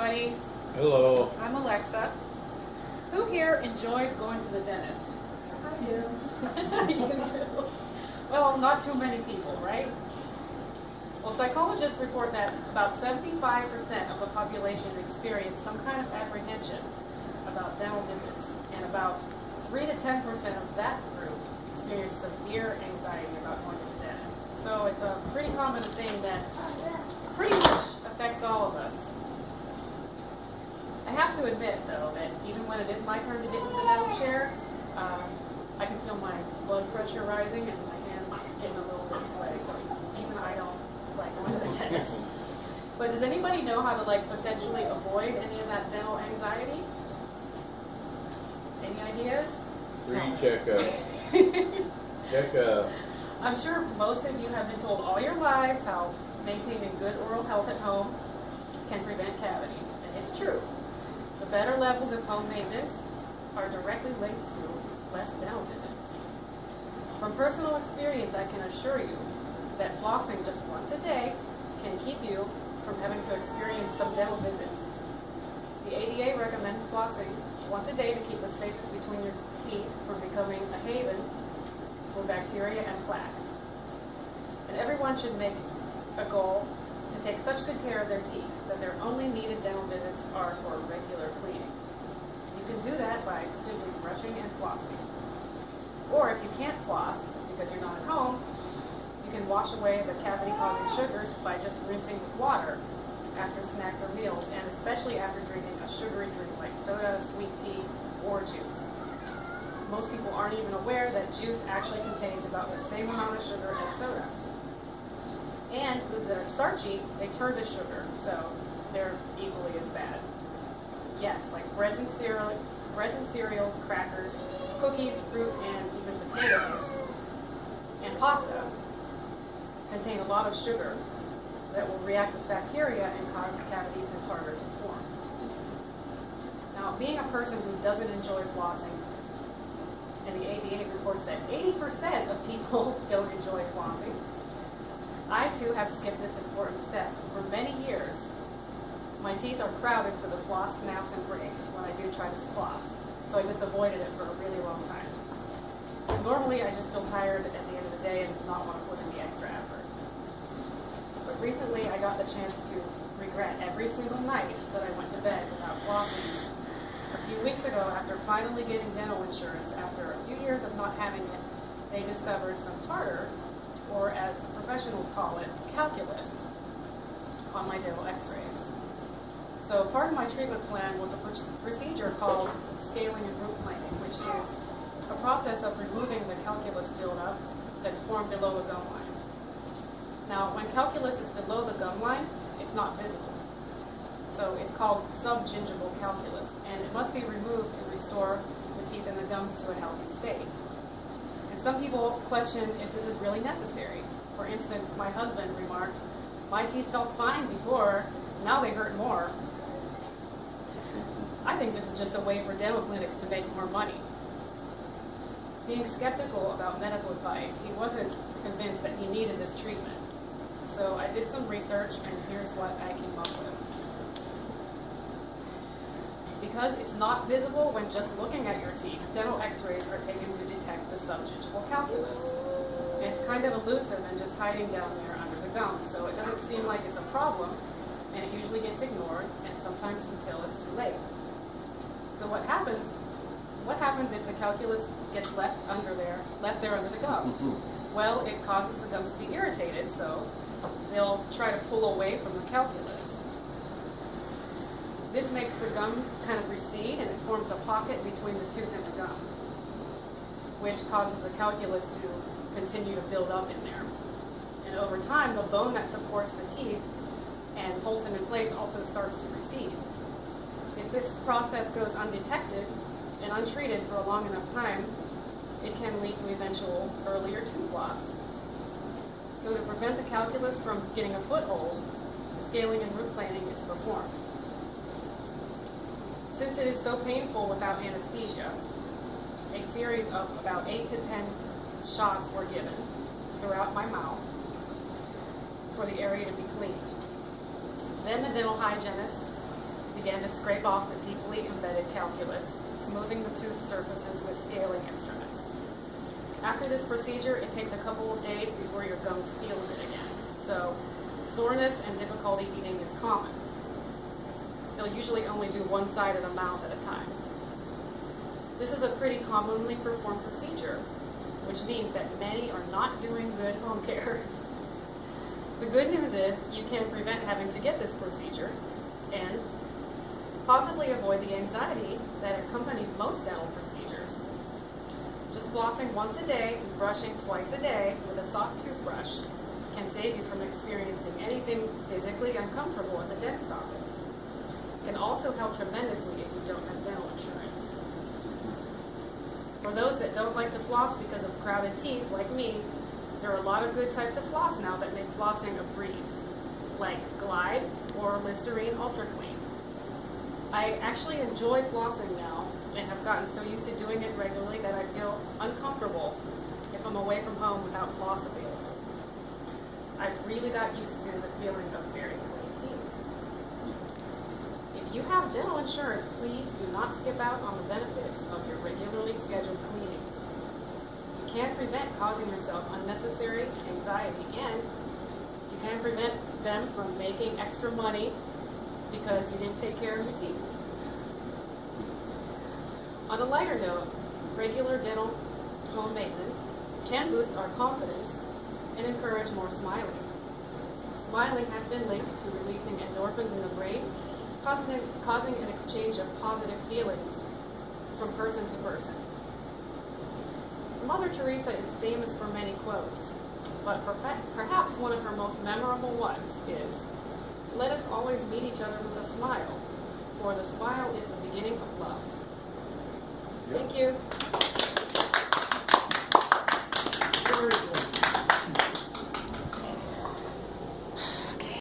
everybody. Hello. I'm Alexa. Who here enjoys going to the dentist? I do. You do. Well, not too many people, right? Well, psychologists report that about 75% of the population experience some kind of apprehension about dental visits, and about 3 to 10% of that group experience severe anxiety about going to the dentist. So it's a pretty common thing that pretty much affects all of us. I have to admit, though, that even when it is my turn to get into the dental chair, I can feel my blood pressure rising and my hands getting a little bit sweaty. So even I don't like going to the dentist. But does anybody know how to potentially avoid any of that dental anxiety? Any ideas? Free checkup. Checkup. I'm sure most of you have been told all your lives how maintaining good oral health at home can prevent cavities, and it's true. The better levels of home maintenance are directly linked to less dental visits. From personal experience, I can assure you that flossing just once a day can keep you from having to experience some dental visits. The ADA recommends flossing once a day to keep the spaces between your teeth from becoming a haven for bacteria and plaque. And everyone should make a goal to take such good care of their teeth that their only needed dental visits are for regular cleanings. You can do that by simply brushing and flossing. Or if you can't floss because you're not at home, you can wash away the cavity-causing sugars by just rinsing with water after snacks or meals, and especially after drinking a sugary drink like soda, sweet tea, or juice. Most people aren't even aware that juice actually contains about the same amount of sugar as soda. And foods that are starchy, they turn to sugar, so they're equally as bad. Yes, like breads and cereals, crackers, cookies, fruit, and even potatoes, and pasta contain a lot of sugar that will react with bacteria and cause cavities and tartar to form. Now, being a person who doesn't enjoy flossing, and the ADA reports that 80% of people don't enjoy flossing, I too have skipped this important step. For many years, my teeth are crowded so the floss snaps and breaks when I do try to floss, so I just avoided it for a really long time. Normally, I just feel tired at the end of the day and do not want to put in the extra effort. But recently, I got the chance to regret every single night that I went to bed without flossing. A few weeks ago, after finally getting dental insurance, after a few years of not having it, they discovered some tartar, or as professionals call it, calculus, on my dental x-rays. So part of my treatment plan was a procedure called scaling and root planing, which is a process of removing the calculus buildup that's formed below the gum line. Now, when calculus is below the gum line, it's not visible. So it's called subgingival calculus, and it must be removed to restore the teeth and the gums to a healthy state. And some people question if this is really necessary. For instance, my husband remarked, "My teeth felt fine before, now they hurt more." I think this is just a way for dental clinics to make more money. Being skeptical about medical advice, he wasn't convinced that he needed this treatment. So I did some research, and here's what I came up with. Because it's not visible when just looking at your teeth, dental x-rays are taken to detect the subgingival calculus. And it's kind of elusive and just hiding down there under the gums, so it doesn't seem like it's a problem, and it usually gets ignored, and sometimes until it's too late. So what happens if the calculus gets left there under the gums? Well, it causes the gums to be irritated, so they'll try to pull away from the calculus. This makes the gum kind of recede, and it forms a pocket between the tooth and the gum, which causes the calculus to continue to build up in there. And over time, the bone that supports the teeth and holds them in place also starts to recede. If this process goes undetected and untreated for a long enough time, it can lead to eventual earlier tooth loss. So to prevent the calculus from getting a foothold, scaling and root planing is performed. Since it is so painful without anesthesia, a series of about 8 to 10 shots were given throughout my mouth for the area to be cleaned. Then the dental hygienist began to scrape off the deeply embedded calculus, smoothing the tooth surfaces with scaling instruments. After this procedure, it takes a couple of days before your gums feel good again, so soreness and difficulty eating is common. They'll usually only do one side of the mouth at a time. This is a pretty commonly performed procedure, which means that many are not doing good home care. The good news is you can prevent having to get this procedure and possibly avoid the anxiety that accompanies most dental procedures. Just flossing once a day and brushing twice a day with a soft toothbrush can save you from experiencing anything physically uncomfortable at the dentist's office. It can also help tremendously if you don't have dental insurance. For those that don't like to floss because of crowded teeth, like me, there are a lot of good types of floss now that make flossing a breeze, like Glide or Listerine Ultra Clean. I actually enjoy flossing now and have gotten so used to doing it regularly that I feel uncomfortable if I'm away from home without floss available. I really got used to the feeling of very clean teeth. If you have dental insurance, please do not skip out on the benefits of your regularly scheduled cleanings. You can prevent causing yourself unnecessary anxiety, and you can prevent them from making extra money because you didn't take care of your teeth. On a lighter note, regular dental home maintenance can boost our confidence and encourage more smiling. Smiling has been linked to releasing endorphins in the brain, causing an exchange of positive feelings from person to person. Mother Teresa is famous for many quotes, but perhaps one of her most memorable ones is, "Let us always meet each other with a smile, for the smile is the beginning of love." Thank you.